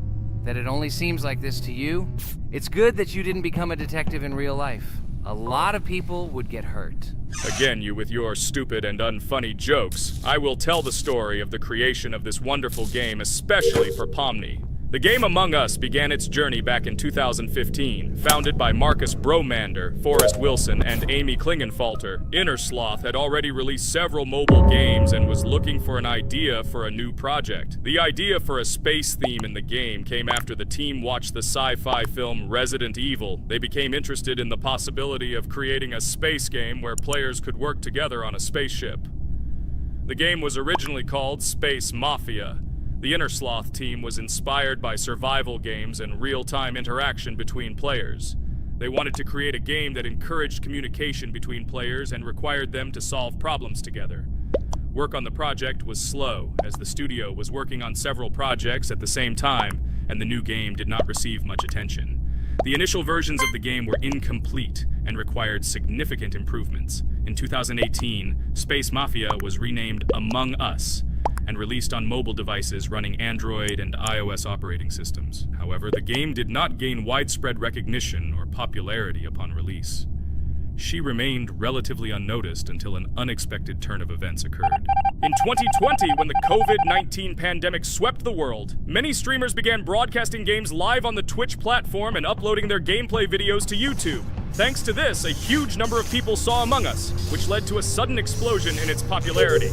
that it only seems like this to you. It's good that you didn't become a detective in real life. A lot of people would get hurt. Again, you with your stupid and unfunny jokes. I will tell the story of the creation of this wonderful game, especially for Pomni. The game Among Us began its journey back in 2015. Founded by Marcus Bromander, Forrest Wilson, and Amy Klingenfalter, Innersloth had already released several mobile games and was looking for an idea for a new project. The idea for a space theme in the game came after the team watched the sci-fi film Resident Evil. They became interested in the possibility of creating a space game where players could work together on a spaceship. The game was originally called Space Mafia. The Innersloth team was inspired by survival games and real-time interaction between players. They wanted to create a game that encouraged communication between players and required them to solve problems together. Work on the project was slow, as the studio was working on several projects at the same time, and the new game did not receive much attention. The initial versions of the game were incomplete and required significant improvements. In 2018, Space Mafia was renamed Among Us, and released on mobile devices running Android and iOS operating systems. However, the game did not gain widespread recognition or popularity upon release. She remained relatively unnoticed until an unexpected turn of events occurred. In 2020, when the COVID-19 pandemic swept the world, many streamers began broadcasting games live on the Twitch platform and uploading their gameplay videos to YouTube. Thanks to this, a huge number of people saw Among Us, which led to a sudden explosion in its popularity.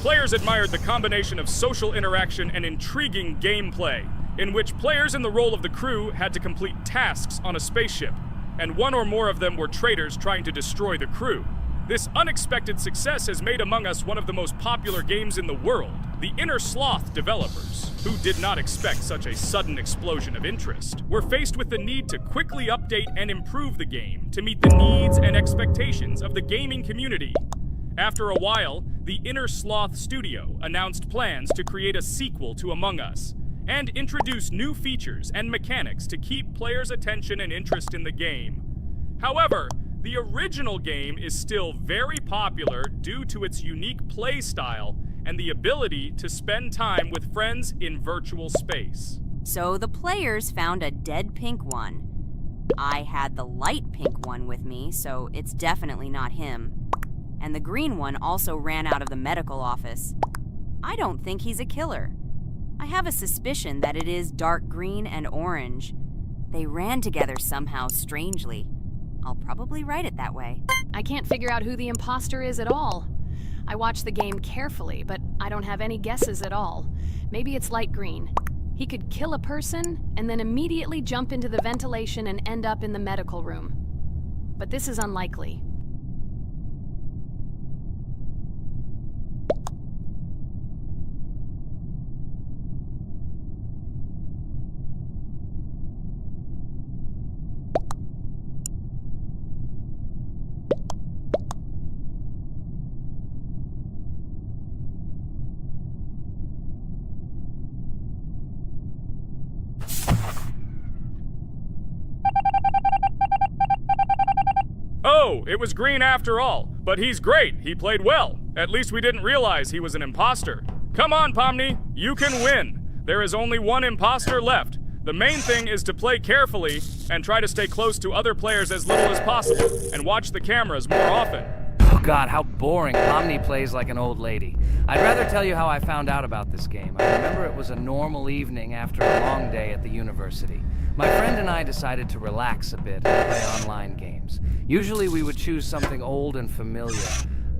Players admired the combination of social interaction and intriguing gameplay, in which players in the role of the crew had to complete tasks on a spaceship, and one or more of them were traitors trying to destroy the crew. This unexpected success has made Among Us one of the most popular games in the world. The Innersloth developers, who did not expect such a sudden explosion of interest, were faced with the need to quickly update and improve the game to meet the needs and expectations of the gaming community. After a while, the Innersloth studio announced plans to create a sequel to Among Us and introduce new features and mechanics to keep players' attention and interest in the game. However, the original game is still very popular due to its unique play style and the ability to spend time with friends in virtual space. So the players found a dead pink one. I had the light pink one with me, so it's definitely not him. And the green one also ran out of the medical office. I don't think he's a killer. I have a suspicion that it is dark green and orange. They ran together somehow strangely. I'll probably write it that way. I can't figure out who the imposter is at all. I watched the game carefully, but I don't have any guesses at all. Maybe it's light green. He could kill a person and then immediately jump into the ventilation and end up in the medical room. But this is unlikely. Oh, it was green after all. But he's great. He played well. At least we didn't realize he was an imposter. Come on, Pomni. You can win. There is only one imposter left. The main thing is to play carefully and try to stay close to other players as little as possible and watch the cameras more often. Oh god, how boring. Pomni plays like an old lady. I'd rather tell you how I found out about this game. I remember it was a normal evening after a long day at the university. My friend and I decided to relax a bit and play online games. Usually we would choose something old and familiar,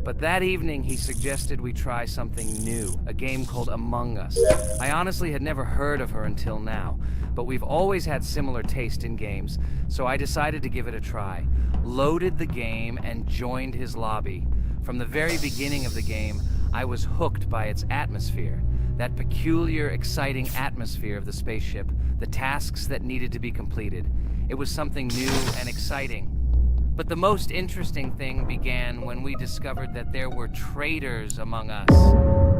but that evening he suggested we try something new, a game called Among Us. I honestly had never heard of her until now, but we've always had similar taste in games, so I decided to give it a try. Loaded the game and joined his lobby. From the very beginning of the game, I was hooked by its atmosphere. That peculiar, exciting atmosphere of the spaceship, the tasks that needed to be completed. It was something new and exciting. But the most interesting thing began when we discovered that there were traitors among us.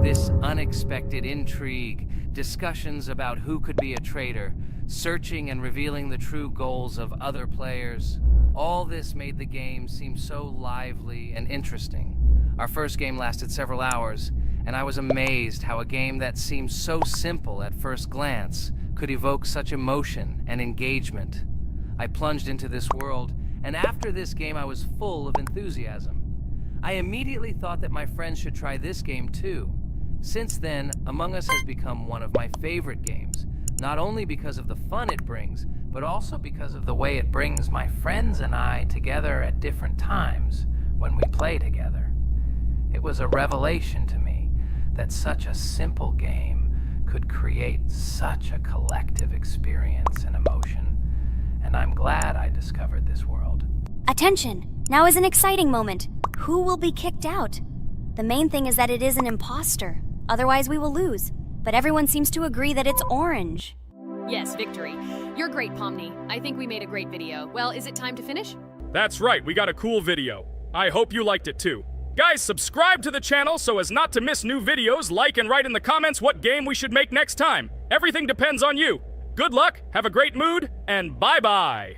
This unexpected intrigue, discussions about who could be a traitor, searching and revealing the true goals of other players. All this made the game seem so lively and interesting. Our first game lasted several hours, and I was amazed how a game that seemed so simple at first glance could evoke such emotion and engagement. I plunged into this world, and after this game I was full of enthusiasm. I immediately thought that my friends should try this game too. Since then, Among Us has become one of my favorite games, not only because of the fun it brings, but also because of the way it brings my friends and I together at different times when we play together. It was a revelation to me that such a simple game could create such a collective experience and emotion, and I'm glad I discovered this world. Attention! Now is an exciting moment. Who will be kicked out? The main thing is that it is an imposter. Otherwise we will lose. But everyone seems to agree that it's orange. Yes, victory. You're great, Pomni. I think we made a great video. Well, is it time to finish? That's right, we got a cool video. I hope you liked it too. Guys, subscribe to the channel so as not to miss new videos, like and write in the comments what game we should make next time. Everything depends on you. Good luck, have a great mood, and bye-bye.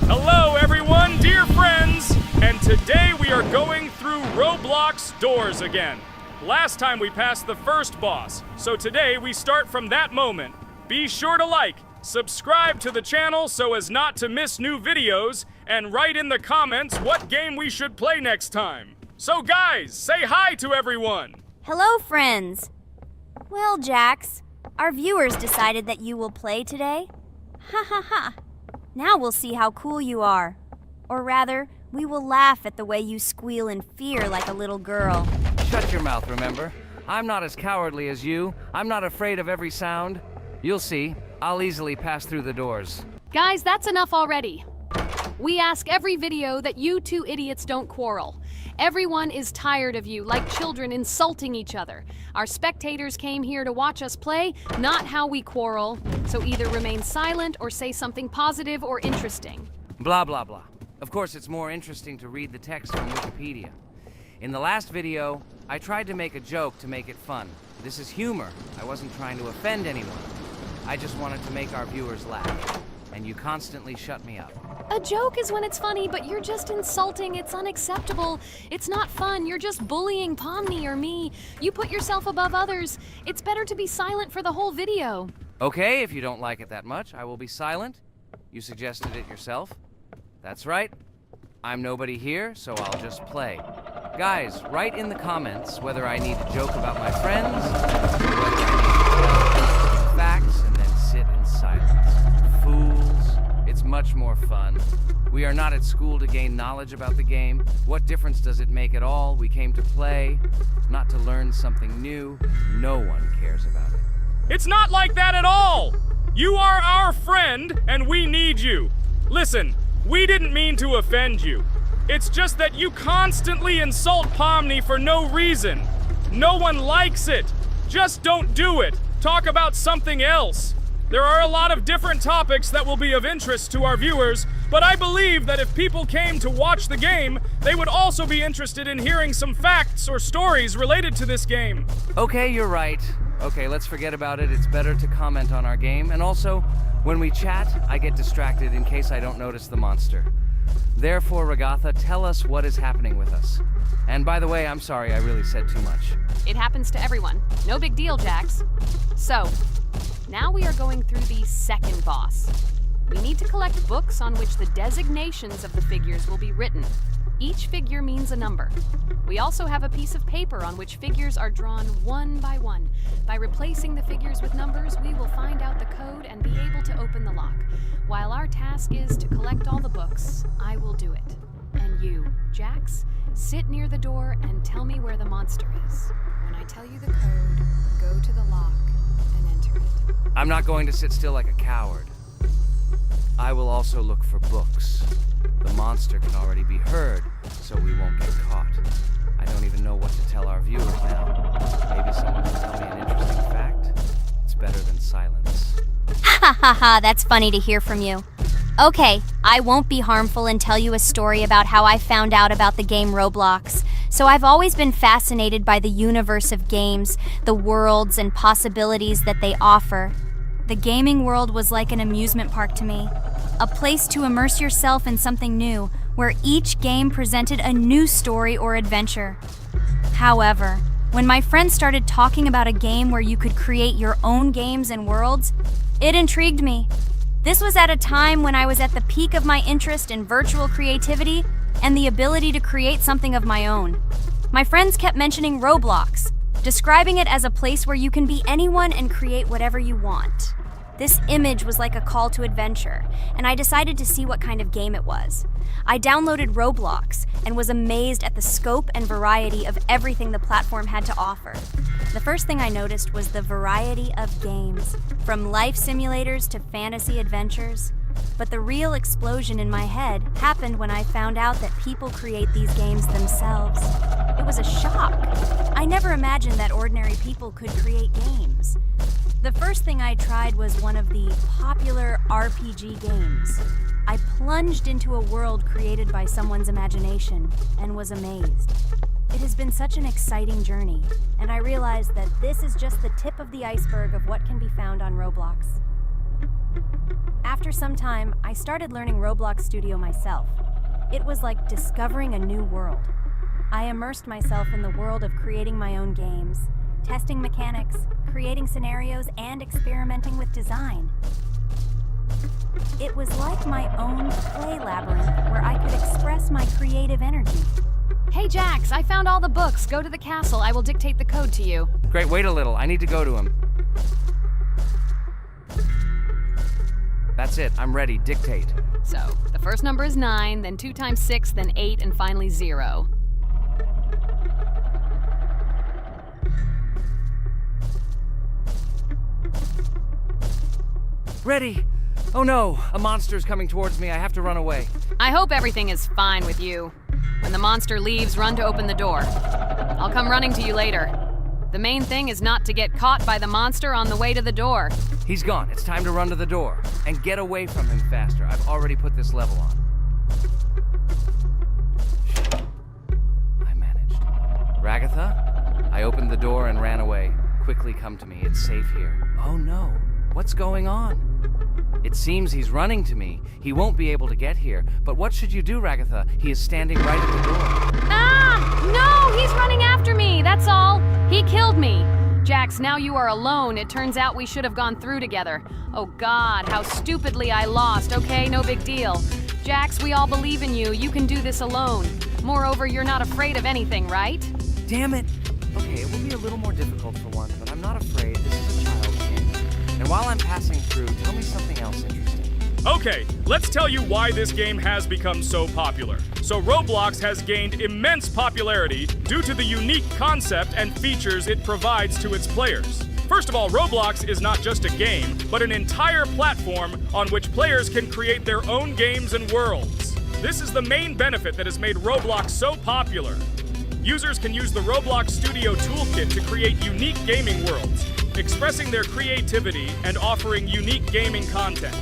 Hello everyone, dear friends! And today we are going through Roblox doors again. Last time we passed the first boss, so today we start from that moment. Be sure to like, subscribe to the channel so as not to miss new videos, and write in the comments what game we should play next time. So guys, say hi to everyone! Hello, friends! Well, Jax, our viewers decided that you will play today. Ha ha ha! Now we'll see how cool you are. Or rather, we will laugh at the way you squeal in fear like a little girl. Shut your mouth, remember? I'm not as cowardly as you. I'm not afraid of every sound. You'll see. I'll easily pass through the doors. Guys, that's enough already. We ask every video that you two idiots don't quarrel. Everyone is tired of you, like children insulting each other. Our spectators came here to watch us play, not how we quarrel. So either remain silent or say something positive or interesting. Blah, blah, blah. Of course, it's more interesting to read the text from Wikipedia. In the last video, I tried to make a joke to make it fun. This is humor. I wasn't trying to offend anyone. I just wanted to make our viewers laugh. And you constantly shut me up. A joke is when it's funny, but you're just insulting. It's unacceptable. It's not fun. You're just bullying Pomni or me. You put yourself above others. It's better to be silent for the whole video. Okay, if you don't like it that much, I will be silent. You suggested it yourself. That's right. I'm nobody here, so I'll just play. Guys, write in the comments whether I need to joke about my friends, or whether I need to tell facts and then sit in silence. Fools. It's much more fun. We are not at school to gain knowledge about the game. What difference does it make at all? We came to play, not to learn something new. No one cares about it. It's not like that at all! You are our friend, and we need you. Listen, we didn't mean to offend you. It's just that you constantly insult Pomni for no reason. No one likes it. Just don't do it. Talk about something else. There are a lot of different topics that will be of interest to our viewers, but I believe that if people came to watch the game, they would also be interested in hearing some facts or stories related to this game. Okay, you're right. Okay, let's forget about it. It's better to comment on our game. And also, when we chat, I get distracted in case I don't notice the monster. Therefore, Ragatha, tell us what is happening with us. And by the way, I'm sorry I really said too much. It happens to everyone. No big deal, Jax. So, now we are going through the second boss. We need to collect books on which the designations of the figures will be written. Each figure means a number. We also have a piece of paper on which figures are drawn one by one. By replacing the figures with numbers, we will find out the code and be able to open the lock. While our task is to collect all the books, I will do it. And you, Jax, sit near the door and tell me where the monster is. When I tell you the code, go to the lock and enter it. I'm not going to sit still like a coward. I will also look for books. The monster can already be heard, so we won't get caught. I don't even know what to tell our viewers now. Maybe someone can tell me an interesting fact? It's better than silence. Ha ha ha, that's funny to hear from you. Okay, I won't be harmful and tell you a story about how I found out about the game Roblox. So I've always been fascinated by the universe of games, the worlds and possibilities that they offer. The gaming world was like an amusement park to me, a place to immerse yourself in something new, where each game presented a new story or adventure. However, when my friends started talking about a game where you could create your own games and worlds, it intrigued me. This was at a time when I was at the peak of my interest in virtual creativity and the ability to create something of my own. My friends kept mentioning Roblox, describing it as a place where you can be anyone and create whatever you want. This image was like a call to adventure, and I decided to see what kind of game it was. I downloaded Roblox and was amazed at the scope and variety of everything the platform had to offer. The first thing I noticed was the variety of games, from life simulators to fantasy adventures. But the real explosion in my head happened when I found out that people create these games themselves. It was a shock. I never imagined that ordinary people could create games. The first thing I tried was one of the popular RPG games. I plunged into a world created by someone's imagination and was amazed. It has been such an exciting journey, and I realized that this is just the tip of the iceberg of what can be found on Roblox. After some time, I started learning Roblox Studio myself. It was like discovering a new world. I immersed myself in the world of creating my own games, testing mechanics, creating scenarios, and experimenting with design. It was like my own play labyrinth where I could express my creative energy. Hey Jax, I found all the books. Go to the castle. I will dictate the code to you. Great, wait a little. I need to go to him. That's it. I'm ready. Dictate. So, the first number is 9, then 2 times 6, then 8, and finally 0. Ready! Oh no! A monster's coming towards me. I have to run away. I hope everything is fine with you. When the monster leaves, run to open the door. I'll come running to you later. The main thing is not to get caught by the monster on the way to the door. He's gone. It's time to run to the door. And get away from him faster. I've already put this level on. I managed. Ragatha? I opened the door and ran away. Quickly come to me. It's safe here. Oh no. What's going on? It seems he's running to me. He won't be able to get here. But what should you do, Ragatha? He is standing right at the door. Ah! No! He's running after me! That's all! He killed me! Jax, now you are alone. It turns out we should have gone through together. Oh God, how stupidly I lost. Okay, no big deal. Jax, we all believe in you. You can do this alone. Moreover, you're not afraid of anything, right? Damn it! Okay, it will be a little more difficult for one, but I'm not afraid. This is a child's game. And while I'm passing through, tell me something else interesting. Okay, let's tell you why this game has become so popular. So Roblox has gained immense popularity due to the unique concept and features it provides to its players. First of all, Roblox is not just a game, but an entire platform on which players can create their own games and worlds. This is the main benefit that has made Roblox so popular. Users can use the Roblox Studio Toolkit to create unique gaming worlds, expressing their creativity and offering unique gaming content.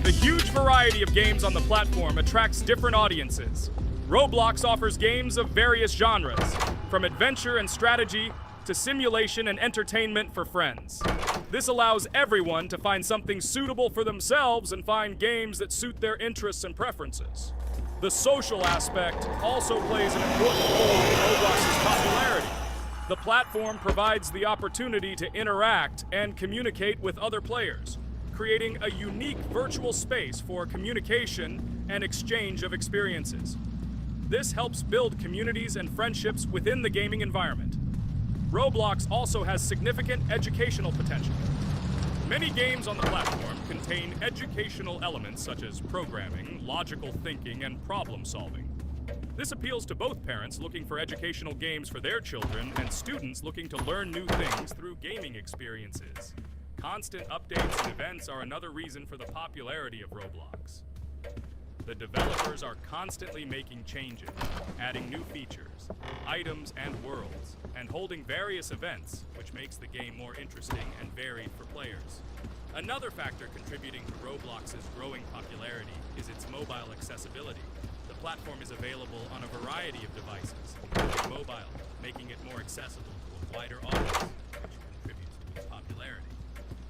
The huge variety of games on the platform attracts different audiences. Roblox offers games of various genres, from adventure and strategy to simulation and entertainment for friends. This allows everyone to find something suitable for themselves and find games that suit their interests and preferences. The social aspect also plays an important role in Roblox's popularity. The platform provides the opportunity to interact and communicate with other players, creating a unique virtual space for communication and exchange of experiences. This helps build communities and friendships within the gaming environment. Roblox also has significant educational potential. Many games on the platform contain educational elements such as programming, logical thinking, and problem solving. This appeals to both parents looking for educational games for their children and students looking to learn new things through gaming experiences. Constant updates and events are another reason for the popularity of Roblox. The developers are constantly making changes, adding new features, items, and worlds, and holding various events, which makes the game more interesting and varied for players. Another factor contributing to Roblox's growing popularity is its mobile accessibility. The platform is available on a variety of devices, including mobile, making it more accessible to a wider audience, which contributes to its popularity.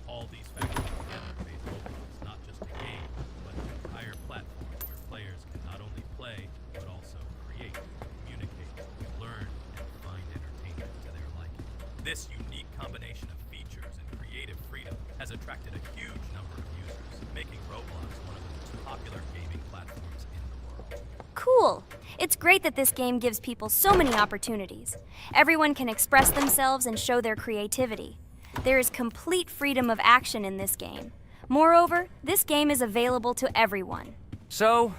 All these factors together made Roblox not just a game, but an entire platform where players can not only play, but also create, communicate, learn, and find entertainment to their liking. This unique combination of features and creative freedom has attracted a huge number of users, making Roblox one of the most popular gaming platforms in the world. Cool! It's great that this game gives people so many opportunities. Everyone can express themselves and show their creativity. There is complete freedom of action in this game. Moreover, this game is available to everyone. So,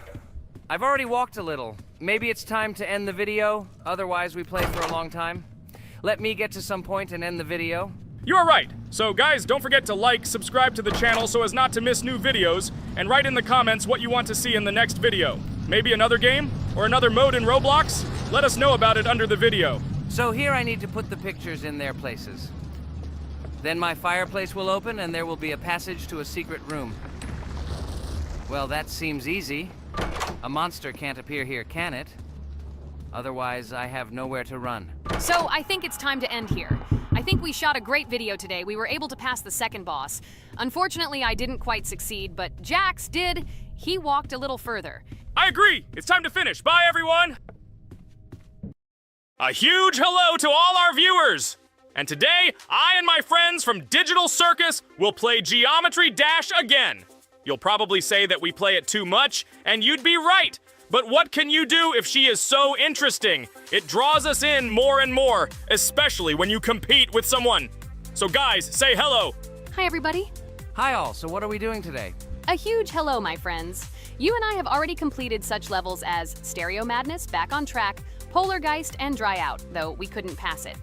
I've already walked a little. Maybe it's time to end the video, otherwise we play for a long time. Let me get to some point and end the video. You are right. So guys, don't forget to like, subscribe to the channel so as not to miss new videos, and write in the comments what you want to see in the next video. Maybe another game? Or another mode in Roblox? Let us know about it under the video. So here I need to put the pictures in their places. Then my fireplace will open and there will be a passage to a secret room. Well, that seems easy. A monster can't appear here, can it? Otherwise, I have nowhere to run. So I think it's time to end here. I think we shot a great video today. We were able to pass the second boss. Unfortunately, I didn't quite succeed, but Jax did. He walked a little further. I agree. It's time to finish. Bye, everyone. A huge hello to all our viewers. And today, I and my friends from Digital Circus will play Geometry Dash again. You'll probably say that we play it too much, and you'd be right. But what can you do if she is so interesting? It draws us in more and more, especially when you compete with someone. So guys, say hello. Hi, everybody. Hi all, so what are we doing today? A huge hello, my friends. You and I have already completed such levels as Stereo Madness, Back on Track, Polargeist, and Dry Out, though we couldn't pass it.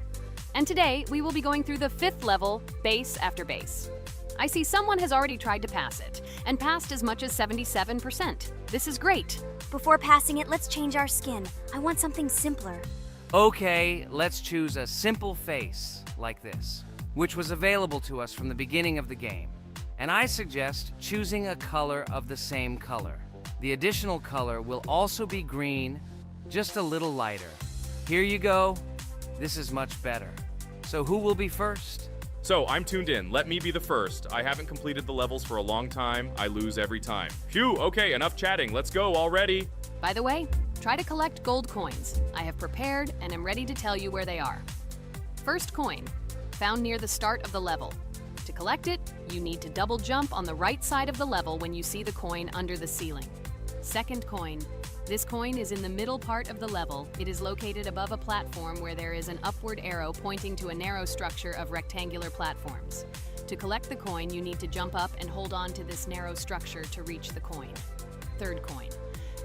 And today, we will be going through the 5th level, Base After Base. I see someone has already tried to pass it, and passed as much as 77%. This is great. Before passing it, let's change our skin. I want something simpler. Okay, let's choose a simple face, like this, which was available to us from the beginning of the game. And I suggest choosing a color of the same color. The additional color will also be green, just a little lighter. Here you go. This is much better. So who will be first? So, I'm tuned in. Let me be the first. I haven't completed the levels for a long time. I lose every time. Phew, okay, enough chatting. Let's go already. By the way, try to collect gold coins. I have prepared and am ready to tell you where they are. First coin, found near the start of the level. To collect it, you need to double jump on the right side of the level when you see the coin under the ceiling. Second coin. This coin is in the middle part of the level. It is located above a platform where there is an upward arrow pointing to a narrow structure of rectangular platforms. To collect the coin, you need to jump up and hold on to this narrow structure to reach the coin. Third coin.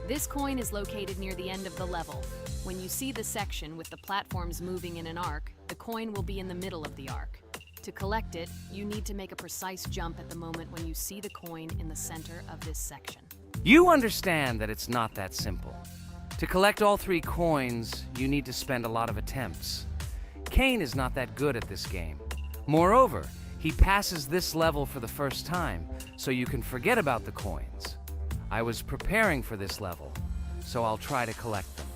This coin is located near the end of the level. When you see the section with the platforms moving in an arc, the coin will be in the middle of the arc. To collect it, you need to make a precise jump at the moment when you see the coin in the center of this section. You understand that it's not that simple. To collect all 3 coins, you need to spend a lot of attempts. Kane is not that good at this game. Moreover, he passes this level for the first time, so you can forget about the coins. I was preparing for this level, so I'll try to collect them.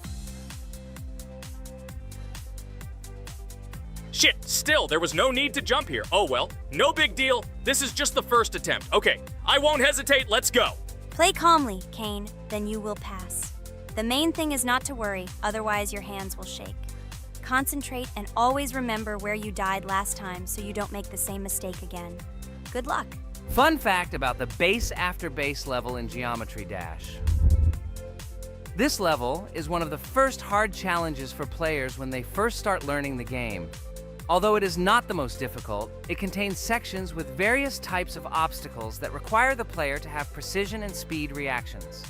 Shit, still, there was no need to jump here. Oh well, no big deal. This is just the first attempt. Okay, I won't hesitate, let's go. Play calmly, Kane, then you will pass. The main thing is not to worry, otherwise your hands will shake. Concentrate and always remember where you died last time so you don't make the same mistake again. Good luck. Fun fact about the Base After Base level in Geometry Dash. This level is one of the first hard challenges for players when they first start learning the game. Although it is not the most difficult, it contains sections with various types of obstacles that require the player to have precision and speed reactions.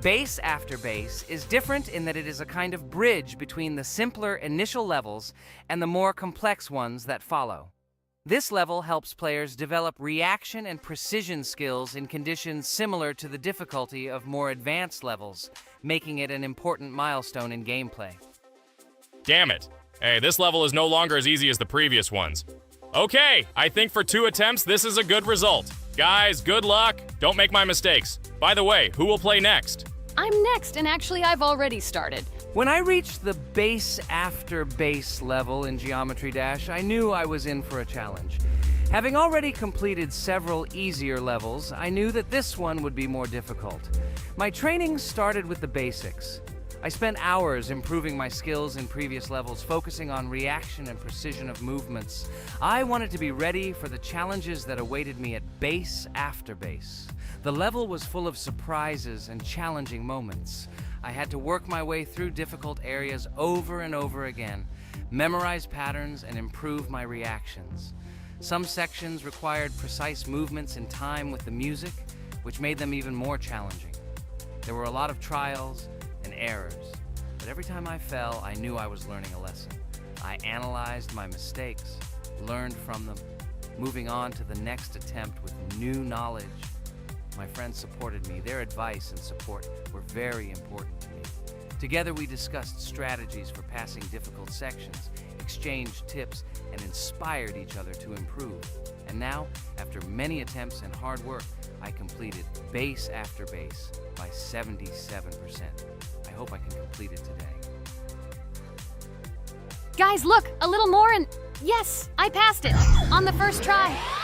Base After Base is different in that it is a kind of bridge between the simpler initial levels and the more complex ones that follow. This level helps players develop reaction and precision skills in conditions similar to the difficulty of more advanced levels, making it an important milestone in gameplay. Damn it. Hey, this level is no longer as easy as the previous ones. Okay, I think for 2 attempts, this is a good result. Guys, good luck. Don't make my mistakes. By the way, who will play next? I'm next, and actually I've already started. When I reached the Base After Base level in Geometry Dash, I knew I was in for a challenge. Having already completed several easier levels, I knew that this one would be more difficult. My training started with the basics. I spent hours improving my skills in previous levels, focusing on reaction and precision of movements. I wanted to be ready for the challenges that awaited me at Base After Base. The level was full of surprises and challenging moments. I had to work my way through difficult areas over and over again, memorize patterns, and improve my reactions. Some sections required precise movements in time with the music, which made them even more challenging. There were a lot of trials and errors, but every time I fell, I knew I was learning a lesson. I analyzed my mistakes, learned from them, moving on to the next attempt with new knowledge. My friends supported me. Their advice and support were very important to me. Together we discussed strategies for passing difficult sections, exchanged tips, and inspired each other to improve. And now, after many attempts and hard work, I completed Base After Base by 77%. I hope I can complete it today. Guys, look, a little more and yes, I passed it on the first try.